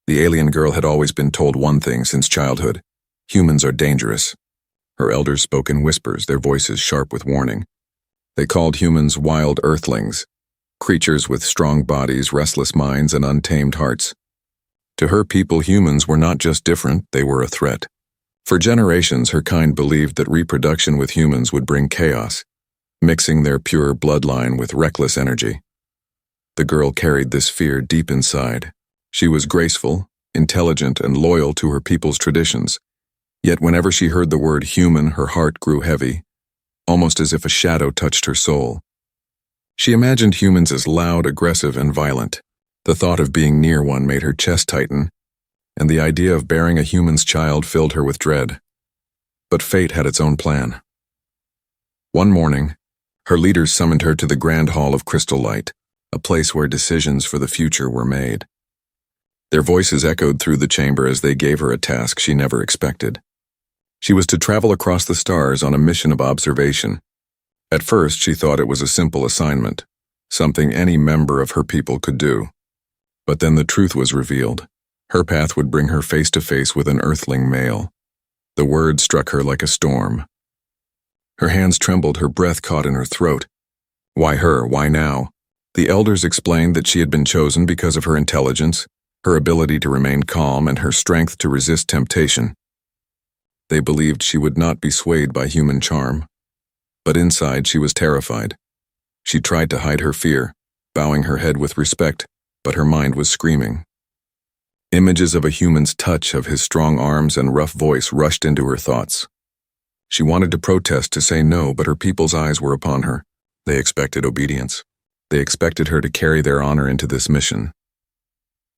The alien girl had always been told one thing since childhood: humans are dangerous. Her elders spoke in whispers, their voices sharp with warning. They called humans wild earthlings, creatures with strong bodies, restless minds, and untamed hearts. To her people, humans were not just different, they were a threat. For generations, her kind believed that reproduction with humans would bring chaos, mixing their pure bloodline with reckless energy. The girl carried this fear deep inside. She was graceful, intelligent, and loyal to her people's traditions. Yet whenever she heard the word human, her heart grew heavy, almost as if a shadow touched her soul. She imagined humans as loud, aggressive, and violent. The thought of being near one made her chest tighten, and the idea of bearing a human's child filled her with dread. But fate had its own plan. One morning, her leaders summoned her to the Grand Hall of Crystal Light, a place where decisions for the future were made. Their voices echoed through the chamber as they gave her a task she never expected. She was to travel across the stars on a mission of observation. At first, she thought it was a simple assignment, something any member of her people could do. But then the truth was revealed. Her path would bring her face to face with an earthling male. The word struck her like a storm. Her hands trembled, her breath caught in her throat. Why her? Why now? The elders explained that she had been chosen because of her intelligence, her ability to remain calm, and her strength to resist temptation. They believed she would not be swayed by human charm. But inside she was terrified. She tried to hide her fear, bowing her head with respect, but her mind was screaming. Images of a human's touch, of his strong arms and rough voice rushed into her thoughts. She wanted to protest, to say no, but her people's eyes were upon her. They expected obedience. They expected her to carry their honor into this mission.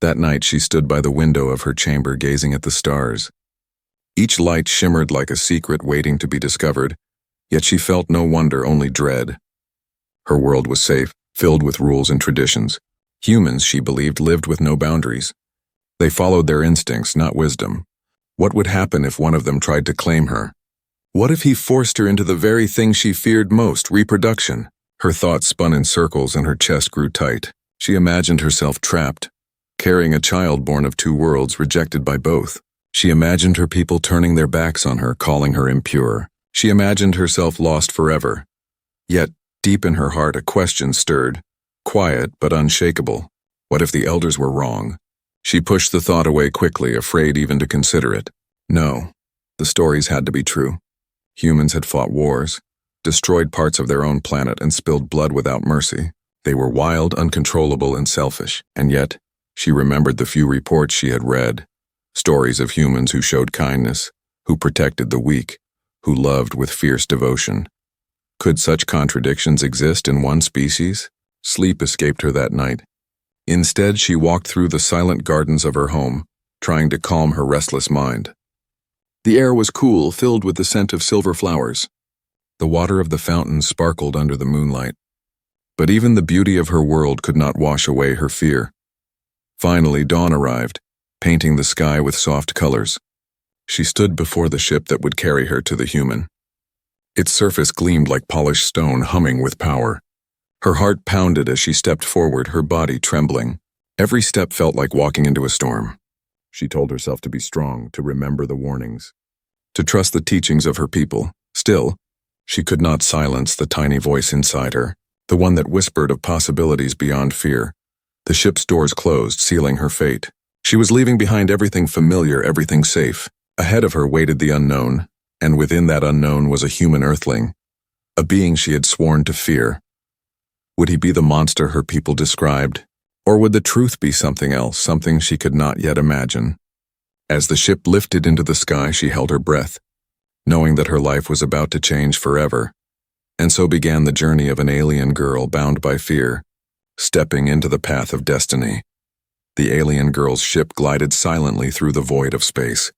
That night she stood by the window of her chamber gazing at the stars. Each light shimmered like a secret waiting to be discovered, yet she felt no wonder, only dread. Her world was safe, filled with rules and traditions. Humans, she believed, lived with no boundaries. They followed their instincts, not wisdom. What would happen if one of them tried to claim her? What if he forced her into the very thing she feared most, reproduction? Her thoughts spun in circles and her chest grew tight. She imagined herself trapped, carrying a child born of two worlds, rejected by both. She imagined her people turning their backs on her, calling her impure. She imagined herself lost forever. Yet, deep in her heart, a question stirred, quiet but unshakable. What if the elders were wrong? She pushed the thought away quickly, afraid even to consider it. No, the stories had to be true. Humans had fought wars, destroyed parts of their own planet, and spilled blood without mercy. They were wild, uncontrollable, and selfish. And yet, she remembered the few reports she had read. Stories of humans who showed kindness, who protected the weak, who loved with fierce devotion. Could such contradictions exist in one species? Sleep escaped her that night. Instead, she walked through the silent gardens of her home, trying to calm her restless mind. The air was cool, filled with the scent of silver flowers. The water of the fountain sparkled under the moonlight. But even the beauty of her world could not wash away her fear. Finally, dawn arrived, painting the sky with soft colors. She stood before the ship that would carry her to the human. Its surface gleamed like polished stone, humming with power. Her heart pounded as she stepped forward, her body trembling. Every step felt like walking into a storm. She told herself to be strong, to remember the warnings, to trust the teachings of her people. Still, she could not silence the tiny voice inside her, the one that whispered of possibilities beyond fear. The ship's doors closed, sealing her fate. She was leaving behind everything familiar, everything safe. Ahead of her waited the unknown, and within that unknown was a human earthling, a being she had sworn to fear. Would he be the monster her people described? Or would the truth be something else, something she could not yet imagine? As the ship lifted into the sky, she held her breath, knowing that her life was about to change forever. And so began the journey of an alien girl bound by fear, stepping into the path of destiny. The alien girl's ship glided silently through the void of space.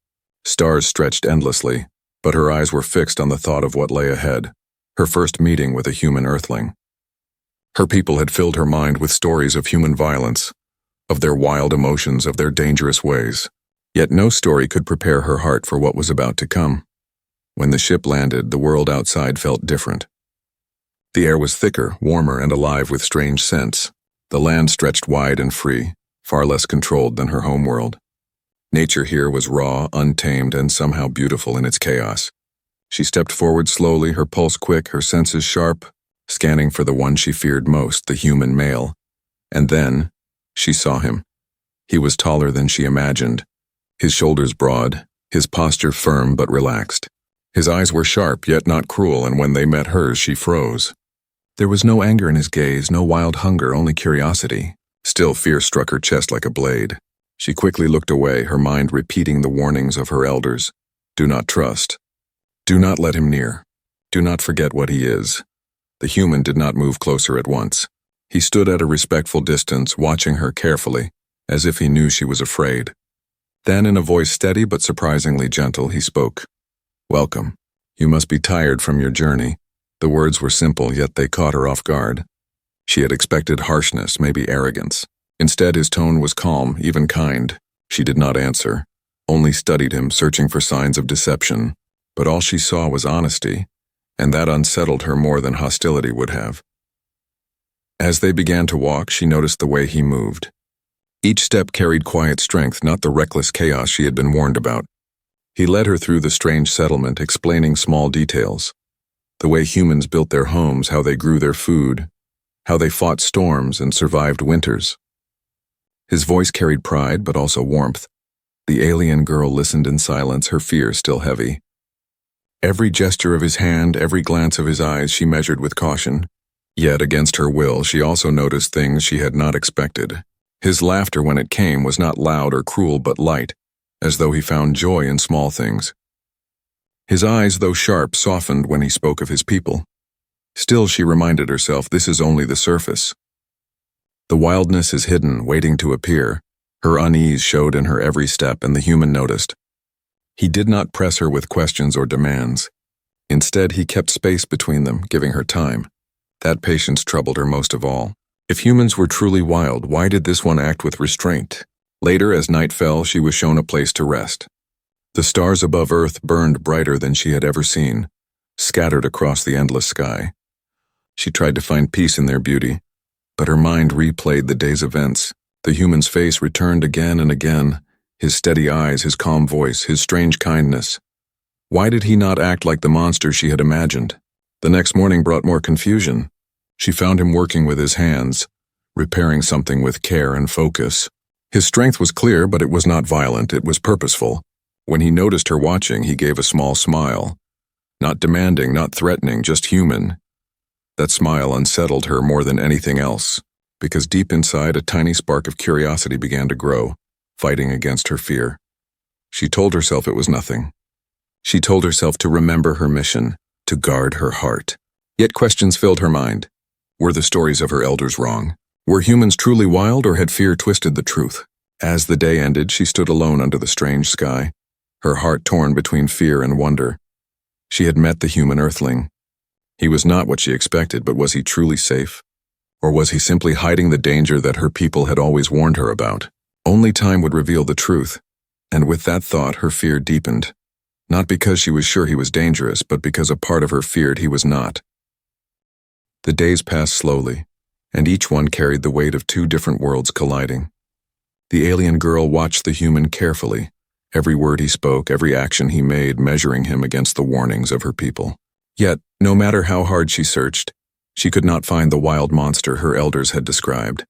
Stars stretched endlessly, but her eyes were fixed on the thought of what lay ahead, her first meeting with a human earthling. Her people had filled her mind with stories of human violence, of their wild emotions, of their dangerous ways. Yet no story could prepare her heart for what was about to come. When the ship landed, the world outside felt different. The air was thicker, warmer, and alive with strange scents. The land stretched wide and free, far less controlled than her homeworld. Nature here was raw, untamed, and somehow beautiful in its chaos. She stepped forward slowly, her pulse quick, her senses sharp, scanning for the one she feared most, the human male. And then, she saw him. He was taller than she imagined, his shoulders broad, his posture firm but relaxed. His eyes were sharp yet not cruel, and when they met hers, she froze. There was no anger in his gaze, no wild hunger, only curiosity. Still, fear struck her chest like a blade. She quickly looked away, her mind repeating the warnings of her elders. Do not trust. Do not let him near. Do not forget what he is. The human did not move closer at once. He stood at a respectful distance, watching her carefully, as if he knew she was afraid. Then, in a voice steady but surprisingly gentle, he spoke. Welcome. You must be tired from your journey. The words were simple, yet they caught her off guard. She had expected harshness, maybe arrogance. Instead, his tone was calm, even kind. She did not answer, only studied him, searching for signs of deception. But all she saw was honesty, and that unsettled her more than hostility would have. As they began to walk, she noticed the way he moved. Each step carried quiet strength, not the reckless chaos she had been warned about. He led her through the strange settlement, explaining small details. The way humans built their homes, how they grew their food, how they fought storms and survived winters. His voice carried pride, but also warmth. The alien girl listened in silence, her fear still heavy. Every gesture of his hand, every glance of his eyes she measured with caution. Yet, against her will, she also noticed things she had not expected. His laughter, when it came, was not loud or cruel but light, as though he found joy in small things. His eyes, though sharp, softened when he spoke of his people. Still, she reminded herself, this is only the surface. The wildness is hidden, waiting to appear. Her unease showed in her every step, and the human noticed. He did not press her with questions or demands. Instead, he kept space between them, giving her time. That patience troubled her most of all. If humans were truly wild, why did this one act with restraint? Later, as night fell, she was shown a place to rest. The stars above Earth burned brighter than she had ever seen, scattered across the endless sky. She tried to find peace in their beauty, but her mind replayed the day's events. The human's face returned again and again, his steady eyes, his calm voice, his strange kindness. Why did he not act like the monster she had imagined? The next morning brought more confusion. She found him working with his hands, repairing something with care and focus. His strength was clear, but it was not violent, it was purposeful. When he noticed her watching, he gave a small smile. Not demanding, not threatening, just human. That smile unsettled her more than anything else, because deep inside a tiny spark of curiosity began to grow, fighting against her fear. She told herself it was nothing. She told herself to remember her mission, to guard her heart. Yet questions filled her mind. Were the stories of her elders wrong? Were humans truly wild, or had fear twisted the truth? As the day ended, she stood alone under the strange sky, her heart torn between fear and wonder. She had met the human earthling. He was not what she expected, but was he truly safe? Or was he simply hiding the danger that her people had always warned her about? Only time would reveal the truth, and with that thought her fear deepened. Not because she was sure he was dangerous, but because a part of her feared he was not. The days passed slowly, and each one carried the weight of two different worlds colliding. The alien girl watched the human carefully, every word he spoke, every action he made, measuring him against the warnings of her people. Yet, no matter how hard she searched, she could not find the wild monster her elders had described.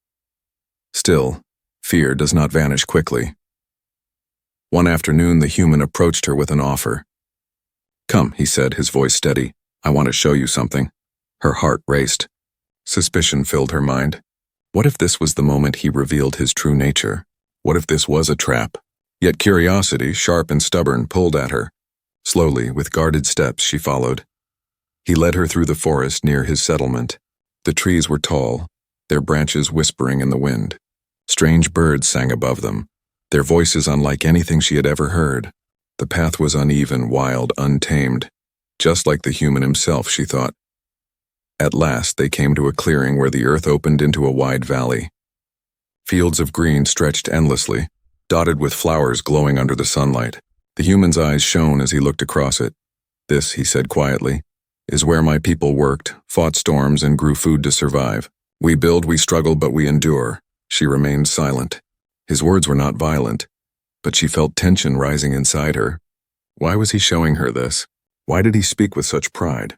Still, fear does not vanish quickly. One afternoon, the human approached her with an offer. "Come," he said, his voice steady. "I want to show you something." Her heart raced. Suspicion filled her mind. What if this was the moment he revealed his true nature? What if this was a trap? Yet curiosity, sharp and stubborn, pulled at her. Slowly, with guarded steps, she followed. He led her through the forest near his settlement. The trees were tall, their branches whispering in the wind. Strange birds sang above them, their voices unlike anything she had ever heard. The path was uneven, wild, untamed, just like the human himself, she thought. At last, they came to a clearing where the earth opened into a wide valley. Fields of green stretched endlessly, dotted with flowers glowing under the sunlight. The human's eyes shone as he looked across it. "This," he said quietly, "is where my people worked, fought storms, and grew food to survive. We build, we struggle, but we endure." She remained silent. His words were not violent. but she felt tension rising inside her. Why was he showing her this? Why did he speak with such pride?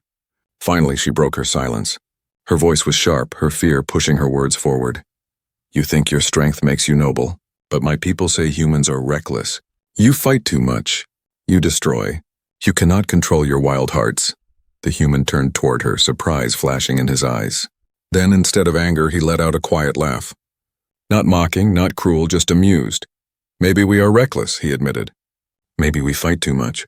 Finally, she broke her silence. Her voice was sharp, her fear pushing her words forward. You think your strength makes you noble, but my people say humans are reckless. You fight too much. You destroy. You cannot control your wild hearts. The human turned toward her, surprise flashing in his eyes. Then, instead of anger, he let out a quiet laugh. Not mocking, not cruel, just amused. Maybe we are reckless, he admitted. Maybe we fight too much.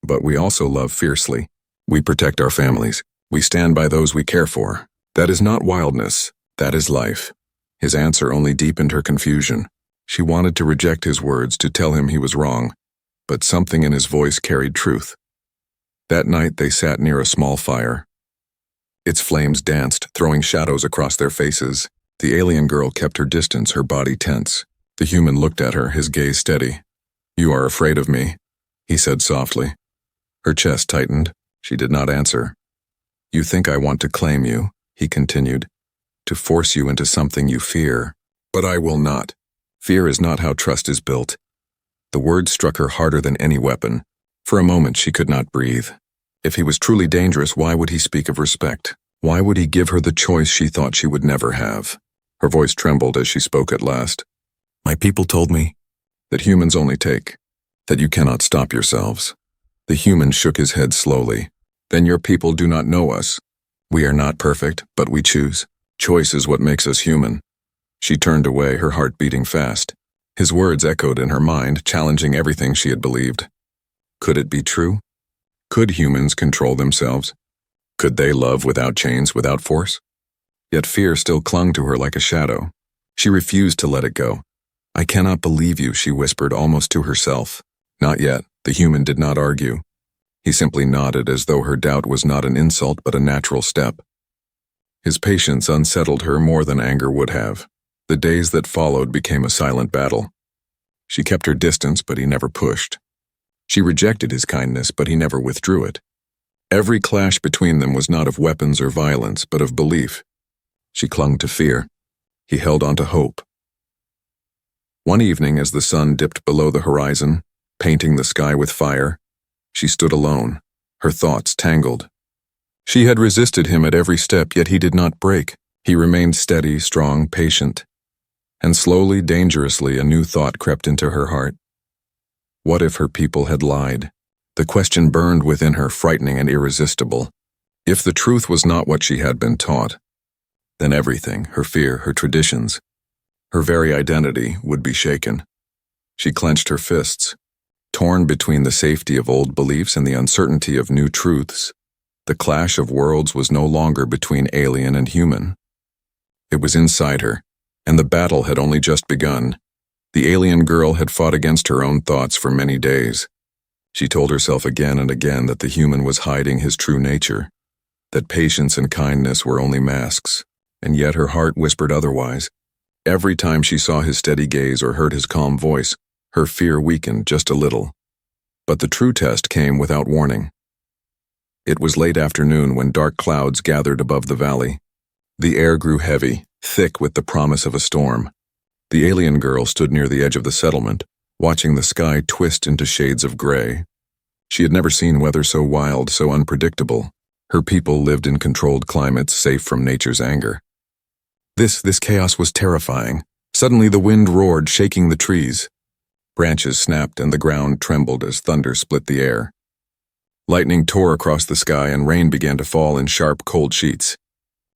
But we also love fiercely. We protect our families. We stand by those we care for. That is not wildness. That is life. His answer only deepened her confusion. She wanted to reject his words, to tell him he was wrong. But something in his voice carried truth. That night they sat near a small fire. Its flames danced, throwing shadows across their faces. The alien girl kept her distance, her body tense. The human looked at her, his gaze steady. You are afraid of me, he said softly. Her chest tightened. She did not answer. You think I want to claim you, he continued, to force you into something you fear. But I will not. Fear is not how trust is built. The words struck her harder than any weapon. For a moment she could not breathe. If he was truly dangerous, why would he speak of respect? Why would he give her the choice she thought she would never have? Her voice trembled as she spoke at last. My people told me that humans only take, that you cannot stop yourselves. The human shook his head slowly. Then your people do not know us. We are not perfect, but we choose. Choice is what makes us human. She turned away, her heart beating fast. His words echoed in her mind, challenging everything she had believed. Could it be true? Could humans control themselves? Could they love without chains, without force? Yet fear still clung to her like a shadow. She refused to let it go. I cannot believe you, she whispered almost to herself. Not yet. The human did not argue. He simply nodded as though her doubt was not an insult but a natural step. His patience unsettled her more than anger would have. The days that followed became a silent battle. She kept her distance, but he never pushed. She rejected his kindness, but he never withdrew it. Every clash between them was not of weapons or violence, but of belief. She clung to fear. He held on to hope. One evening, as the sun dipped below the horizon, painting the sky with fire, she stood alone, her thoughts tangled. She had resisted him at every step, yet he did not break. He remained steady, strong, patient. And slowly, dangerously, a new thought crept into her heart. What if her people had lied? The question burned within her, frightening and irresistible. If the truth was not what she had been taught, then everything, her fear, her traditions, her very identity, would be shaken. She clenched her fists. Torn between the safety of old beliefs and the uncertainty of new truths, the clash of worlds was no longer between alien and human. It was inside her, and the battle had only just begun. The alien girl had fought against her own thoughts for many days. She told herself again and again that the human was hiding his true nature, that patience and kindness were only masks, and yet her heart whispered otherwise. Every time she saw his steady gaze or heard his calm voice, her fear weakened just a little. But the true test came without warning. It was late afternoon when dark clouds gathered above the valley. The air grew heavy, thick with the promise of a storm. The alien girl stood near the edge of the settlement, watching the sky twist into shades of gray. She had never seen weather so wild, so unpredictable. Her people lived in controlled climates, safe from nature's anger. This chaos was terrifying. Suddenly the wind roared, shaking the trees. Branches snapped and the ground trembled as thunder split the air. Lightning tore across the sky and rain began to fall in sharp, cold sheets.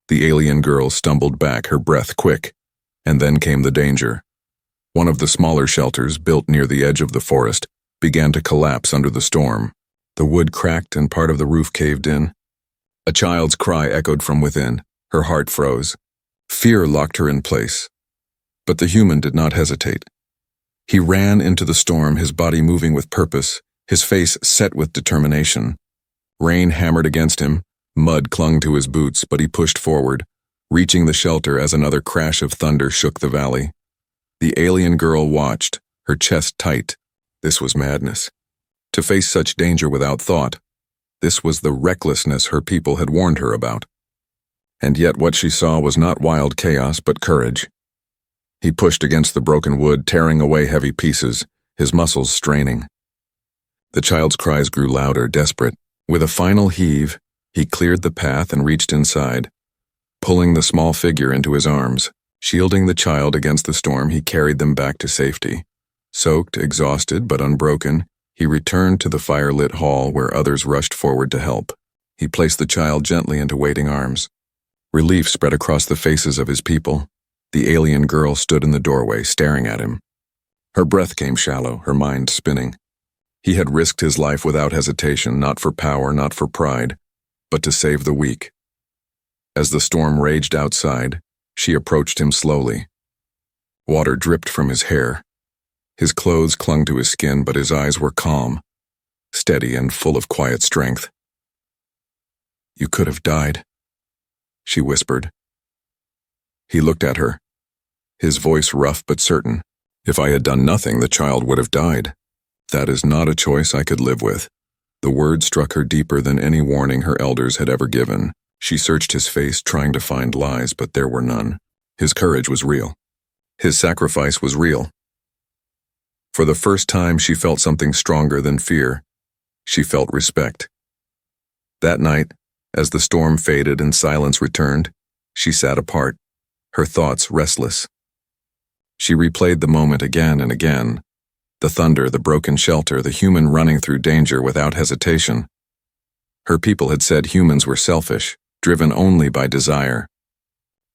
The alien girl stumbled back, her breath quick. And then came the danger. One of the smaller shelters, built near the edge of the forest, began to collapse under the storm. The wood cracked and part of the roof caved in. A child's cry echoed from within. Her heart froze. Fear locked her in place. But the human did not hesitate. He ran into the storm, his body moving with purpose, his face set with determination. Rain hammered against him, mud clung to his boots, but he pushed forward, reaching the shelter as another crash of thunder shook the valley. The alien girl watched, her chest tight. This was madness. To face such danger without thought, this was the recklessness her people had warned her about. And yet what she saw was not wild chaos, but courage. He pushed against the broken wood, tearing away heavy pieces, his muscles straining. The child's cries grew louder, desperate. With a final heave, he cleared the path and reached inside, pulling the small figure into his arms. Shielding the child against the storm, he carried them back to safety. Soaked, exhausted, but unbroken, he returned to the fire-lit hall where others rushed forward to help. He placed the child gently into waiting arms. Relief spread across the faces of his people. The alien girl stood in the doorway, staring at him. Her breath came shallow, her mind spinning. He had risked his life without hesitation, not for power, not for pride, but to save the weak. As the storm raged outside, she approached him slowly. Water dripped from his hair. His clothes clung to his skin, but his eyes were calm, steady and full of quiet strength. "You could have died," she whispered. He looked at her, his voice rough but certain. "If I had done nothing, the child would have died. That is not a choice I could live with." The word struck her deeper than any warning her elders had ever given. She searched his face, trying to find lies, but there were none. His courage was real. His sacrifice was real. For the first time, she felt something stronger than fear. She felt respect. That night, as the storm faded and silence returned, she sat apart, her thoughts restless. She replayed the moment again and again. The thunder, the broken shelter, the human running through danger without hesitation. Her people had said humans were selfish, driven only by desire.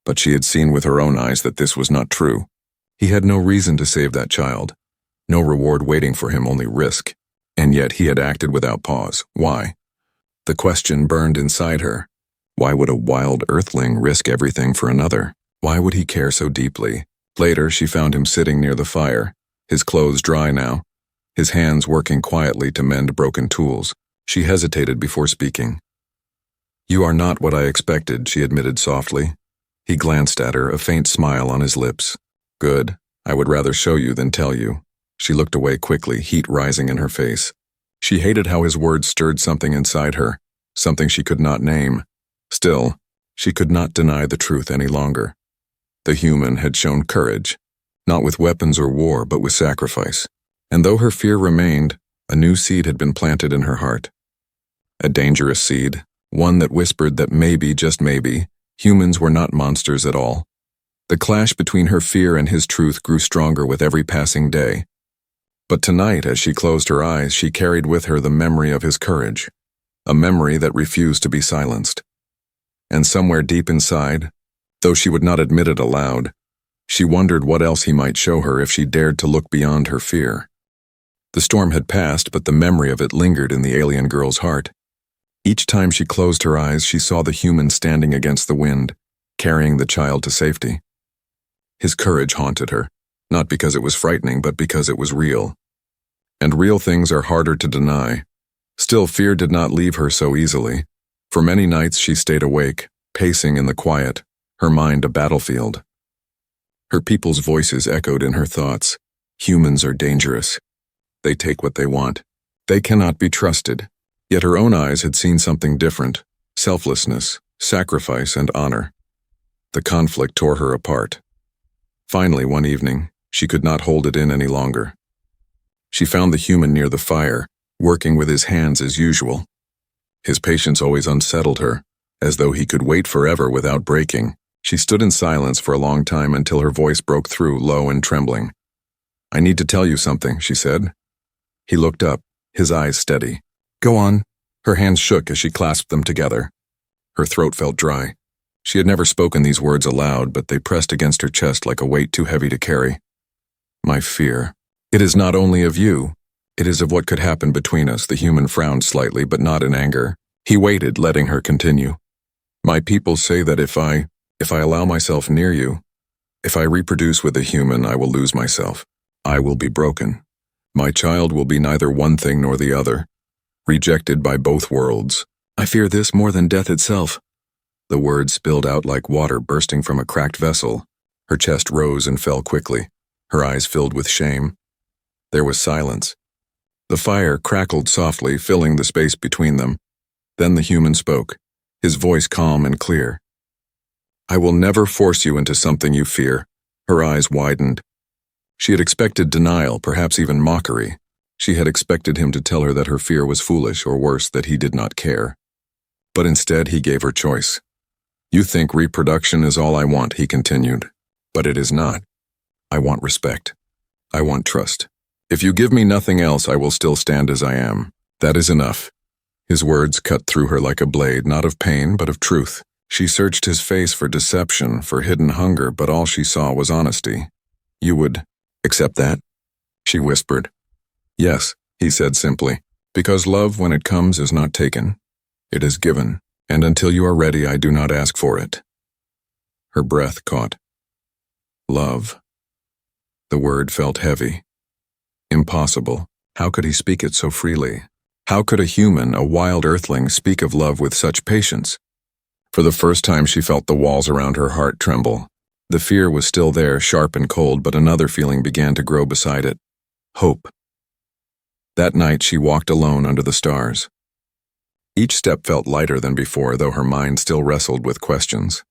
But she had seen with her own eyes that this was not true. He had no reason to save that child. No reward waiting for him, only risk. And yet he had acted without pause. Why? The question burned inside her. Why would a wild earthling risk everything for another? Why would he care so deeply? Later, she found him sitting near the fire, his clothes dry now, his hands working quietly to mend broken tools. She hesitated before speaking. "You are not what I expected," she admitted softly. He glanced at her, a faint smile on his lips. "Good. I would rather show you than tell you." She looked away quickly, heat rising in her face. She hated how his words stirred something inside her, something she could not name. Still, she could not deny the truth any longer. The human had shown courage, not with weapons or war, but with sacrifice. And though her fear remained, a new seed had been planted in her heart. A dangerous seed, one that whispered that maybe, just maybe, humans were not monsters at all. The clash between her fear and his truth grew stronger with every passing day. But tonight, as she closed her eyes, she carried with her the memory of his courage, a memory that refused to be silenced. And somewhere deep inside, though she would not admit it aloud, she wondered what else he might show her if she dared to look beyond her fear. The storm had passed, but the memory of it lingered in the alien girl's heart. Each time she closed her eyes, she saw the human standing against the wind, carrying the child to safety. His courage haunted her, not because it was frightening, but because it was real. And real things are harder to deny. Still, fear did not leave her so easily. For many nights she stayed awake, pacing in the quiet, her mind a battlefield. Her people's voices echoed in her thoughts. Humans are dangerous. They take what they want. They cannot be trusted. Yet her own eyes had seen something different: selflessness, sacrifice, and honor. The conflict tore her apart. Finally, one evening, she could not hold it in any longer. She found the human near the fire, working with his hands as usual. His patience always unsettled her, as though he could wait forever without breaking. She stood in silence for a long time until her voice broke through, low and trembling. "I need to tell you something," she said. He looked up, his eyes steady. "Go on." Her hands shook as she clasped them together. Her throat felt dry. She had never spoken these words aloud, but they pressed against her chest like a weight too heavy to carry. "My fear. It is not only of you. It is of what could happen between us." The human frowned slightly, but not in anger. He waited, letting her continue. "My people say that if I allow myself near you, if I reproduce with a human, I will lose myself. I will be broken. My child will be neither one thing nor the other, rejected by both worlds. I fear this more than death itself." The words spilled out like water bursting from a cracked vessel. Her chest rose and fell quickly, her eyes filled with shame. There was silence. The fire crackled softly, filling the space between them. Then the human spoke, his voice calm and clear. "I will never force you into something you fear." Her eyes widened. She had expected denial, perhaps even mockery. She had expected him to tell her that her fear was foolish, or worse, that he did not care. But instead he gave her choice. "You think reproduction is all I want," he continued. "But it is not. I want respect. I want trust. If you give me nothing else, I will still stand as I am. That is enough." His words cut through her like a blade, not of pain, but of truth. She searched his face for deception, for hidden hunger, but all she saw was honesty. "You would accept that?" she whispered. "Yes," he said simply, "because love, when it comes, is not taken. It is given, and until you are ready, I do not ask for it." Her breath caught. Love. The word felt heavy. Impossible. How could he speak it so freely? How could a human, a wild earthling, speak of love with such patience? For the first time she felt the walls around her heart tremble. The fear was still there, sharp and cold, but another feeling began to grow beside it. Hope. That night she walked alone under the stars. Each step felt lighter than before, though her mind still wrestled with questions.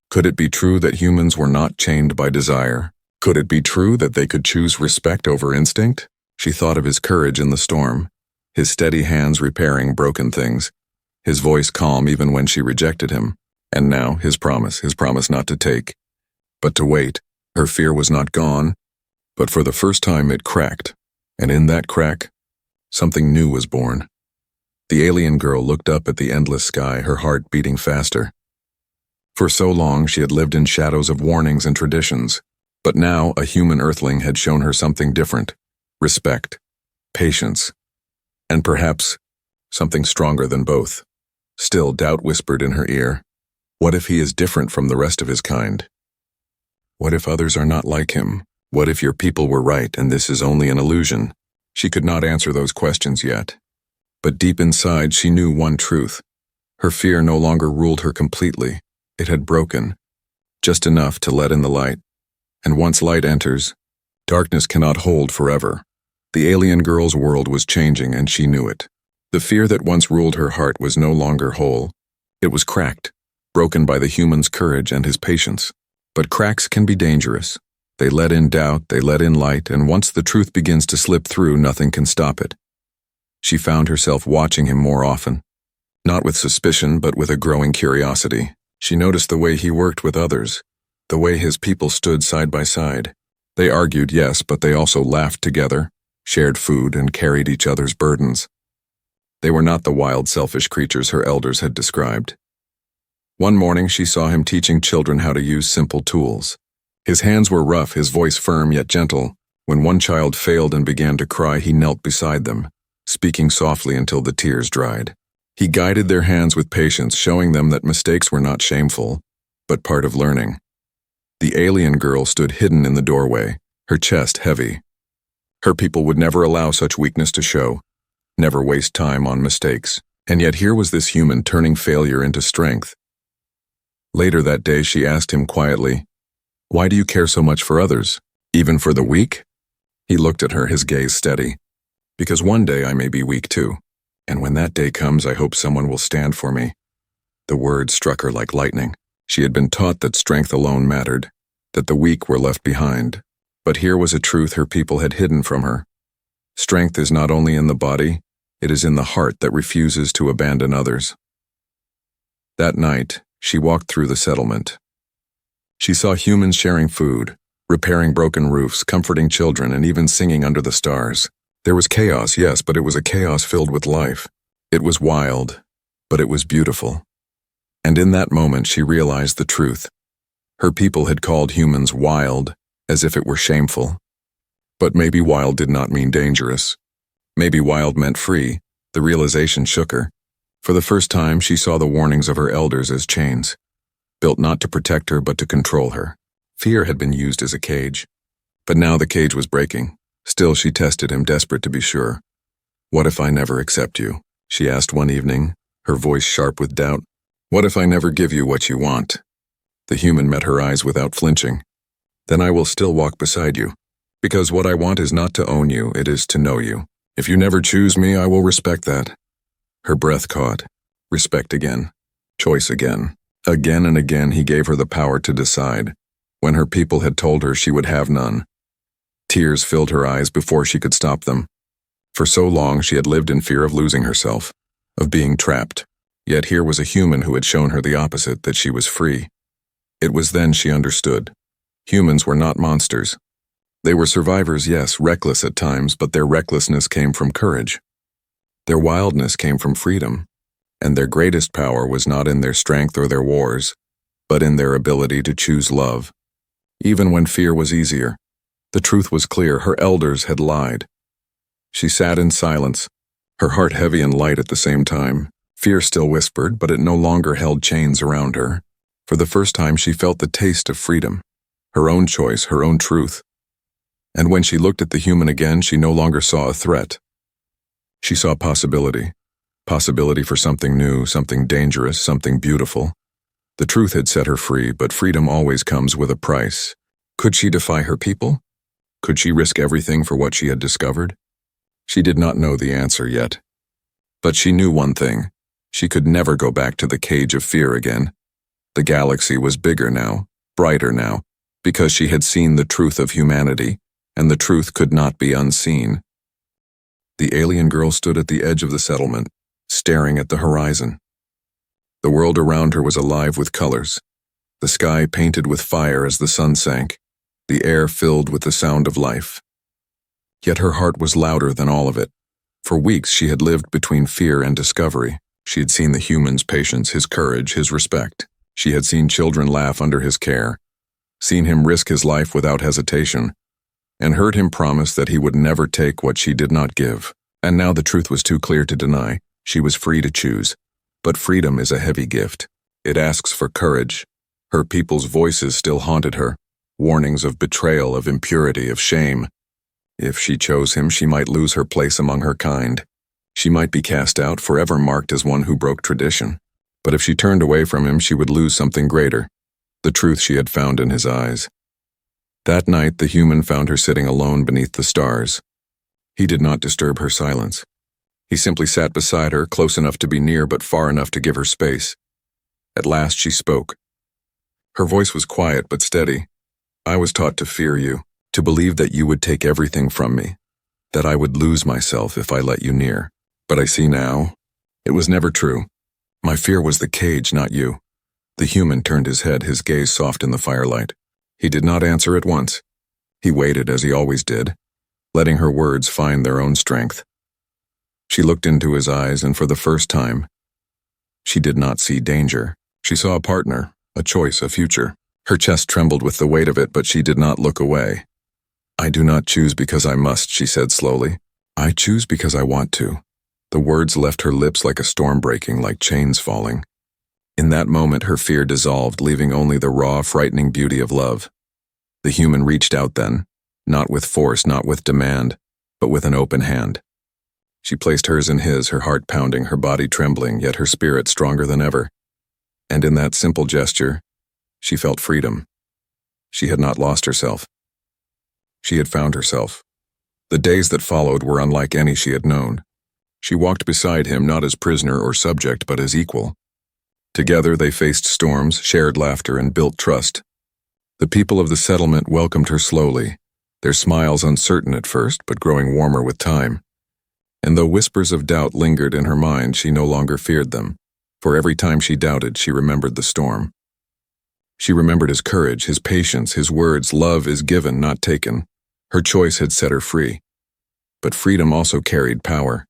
Could it be true that humans were not chained by desire? Could it be true that they could choose respect over instinct? She thought of his courage in the storm, his steady hands repairing broken things, his voice calm even when she rejected him, and now his promise not to take, but to wait. Her fear was not gone, but for the first time it cracked, and in that crack, something new was born. The alien girl looked up at the endless sky, her heart beating faster. For so long she had lived in shadows of warnings and traditions, but now a human earthling had shown her something different: respect, patience, and perhaps something stronger than both. Still, doubt whispered in her ear. What if he is different from the rest of his kind? What if others are not like him? What if your people were right and this is only an illusion? She could not answer those questions yet. But deep inside she knew one truth. Her fear no longer ruled her completely. It had broken, just enough to let in the light. And once light enters, darkness cannot hold forever. The alien girl's world was changing, and she knew it. The fear that once ruled her heart was no longer whole. It was cracked, broken by the human's courage and his patience. But cracks can be dangerous. They let in doubt, they let in light, and once the truth begins to slip through, nothing can stop it. She found herself watching him more often. Not with suspicion, but with a growing curiosity. She noticed the way he worked with others, the way his people stood side by side. They argued, yes, but they also laughed together, shared food, and carried each other's burdens. They were not the wild, selfish creatures her elders had described. One morning she saw him teaching children how to use simple tools. His hands were rough, his voice firm yet gentle. When one child failed and began to cry, he knelt beside them, speaking softly until the tears dried. He guided their hands with patience, showing them that mistakes were not shameful, but part of learning. The alien girl stood hidden in the doorway, her chest heavy. Her people would never allow such weakness to show, never waste time on mistakes. And yet here was this human turning failure into strength. Later that day she asked him quietly, "Why do you care so much for others, even for the weak?" He looked at her, his gaze steady. "Because one day I may be weak too, and when that day comes I hope someone will stand for me." The words struck her like lightning. She had been taught that strength alone mattered, that the weak were left behind. But here was a truth her people had hidden from her. Strength is not only in the body, it is in the heart that refuses to abandon others. That night, she walked through the settlement. She saw humans sharing food, repairing broken roofs, comforting children, and even singing under the stars. There was chaos, yes, but it was a chaos filled with life. It was wild, but it was beautiful. And in that moment she realized the truth. Her people had called humans wild, as if it were shameful. But maybe wild did not mean dangerous. Maybe wild meant free. The realization shook her. For the first time, she saw the warnings of her elders as chains, built not to protect her but to control her. Fear had been used as a cage, but now the cage was breaking. Still she tested him, desperate to be sure. "What if I never accept you?" she asked one evening, her voice sharp with doubt. "What if I never give you what you want?" The human met her eyes without flinching. "Then I will still walk beside you, because what I want is not to own you, it is to know you. If you never choose me, I will respect that." Her breath caught. Respect again. Choice again. Again and again he gave her the power to decide, when her people had told her she would have none. Tears filled her eyes before she could stop them. For so long she had lived in fear of losing herself, of being trapped. Yet here was a human who had shown her the opposite, that she was free. It was then she understood. Humans were not monsters. They were survivors, yes, reckless at times, but their recklessness came from courage. Their wildness came from freedom, and their greatest power was not in their strength or their wars, but in their ability to choose love. Even when fear was easier, the truth was clear: her elders had lied. She sat in silence, her heart heavy and light at the same time. Fear still whispered, but it no longer held chains around her. For the first time she felt the taste of freedom, her own choice, her own truth. And when she looked at the human again, she no longer saw a threat. She saw possibility. Possibility for something new, something dangerous, something beautiful. The truth had set her free, but freedom always comes with a price. Could she defy her people? Could she risk everything for what she had discovered? She did not know the answer yet. But she knew one thing: she could never go back to the cage of fear again. The galaxy was bigger now, brighter now, because she had seen the truth of humanity, and the truth could not be unseen. The alien girl stood at the edge of the settlement, staring at the horizon. The world around her was alive with colors, the sky painted with fire as the sun sank, the air filled with the sound of life. Yet her heart was louder than all of it. For weeks she had lived between fear and discovery. She had seen the human's patience, his courage, his respect. She had seen children laugh under his care, seen him risk his life without hesitation, and heard him promise that he would never take what she did not give. And now the truth was too clear to deny. She was free to choose. But freedom is a heavy gift. It asks for courage. Her people's voices still haunted her, warnings of betrayal, of impurity, of shame. If she chose him, she might lose her place among her kind. She might be cast out, forever marked as one who broke tradition. But if she turned away from him, she would lose something greater, the truth she had found in his eyes. That night, the human found her sitting alone beneath the stars. He did not disturb her silence. He simply sat beside her, close enough to be near but far enough to give her space. At last she spoke. Her voice was quiet but steady. "I was taught to fear you, to believe that you would take everything from me, that I would lose myself if I let you near. But I see now, it was never true. My fear was the cage, not you." The human turned his head, his gaze soft in the firelight. He did not answer at once. He waited as he always did, letting her words find their own strength. She looked into his eyes, and for the first time, she did not see danger. She saw a partner, a choice, a future. Her chest trembled with the weight of it, but she did not look away. "I do not choose because I must," she said slowly. "I choose because I want to." The words left her lips like a storm breaking, like chains falling. In that moment, her fear dissolved, leaving only the raw, frightening beauty of love. The human reached out then, not with force, not with demand, but with an open hand. She placed hers in his, her heart pounding, her body trembling, yet her spirit stronger than ever. And in that simple gesture, she felt freedom. She had not lost herself. She had found herself. The days that followed were unlike any she had known. She walked beside him not as prisoner or subject, but as equal. Together they faced storms, shared laughter, and built trust. The people of the settlement welcomed her slowly, their smiles uncertain at first, but growing warmer with time. And though whispers of doubt lingered in her mind, she no longer feared them, for every time she doubted, she remembered the storm. She remembered his courage, his patience, his words: "Love is given, not taken." Her choice had set her free. But freedom also carried power.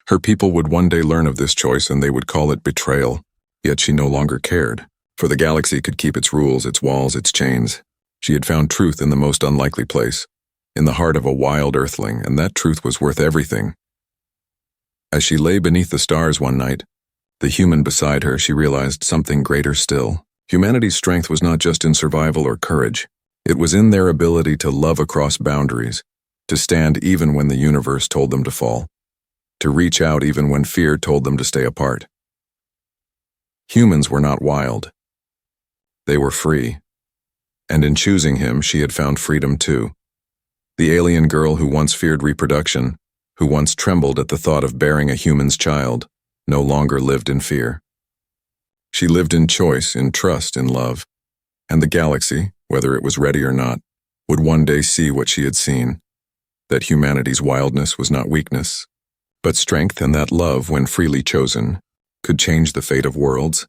Her people would one day learn of this choice, and they would call it betrayal. Yet she no longer cared, for the galaxy could keep its rules, its walls, its chains. She had found truth in the most unlikely place, in the heart of a wild earthling, and that truth was worth everything. As she lay beneath the stars one night, the human beside her, she realized something greater still. Humanity's strength was not just in survival or courage. It was in their ability to love across boundaries, to stand even when the universe told them to fall, to reach out even when fear told them to stay apart. Humans were not wild. They were free. And in choosing him, she had found freedom too. The alien girl who once feared reproduction, who once trembled at the thought of bearing a human's child, no longer lived in fear. She lived in choice, in trust, in love. And the galaxy, whether it was ready or not, would one day see what she had seen, that humanity's wildness was not weakness, but strength, and that love, when freely chosen, could change the fate of worlds.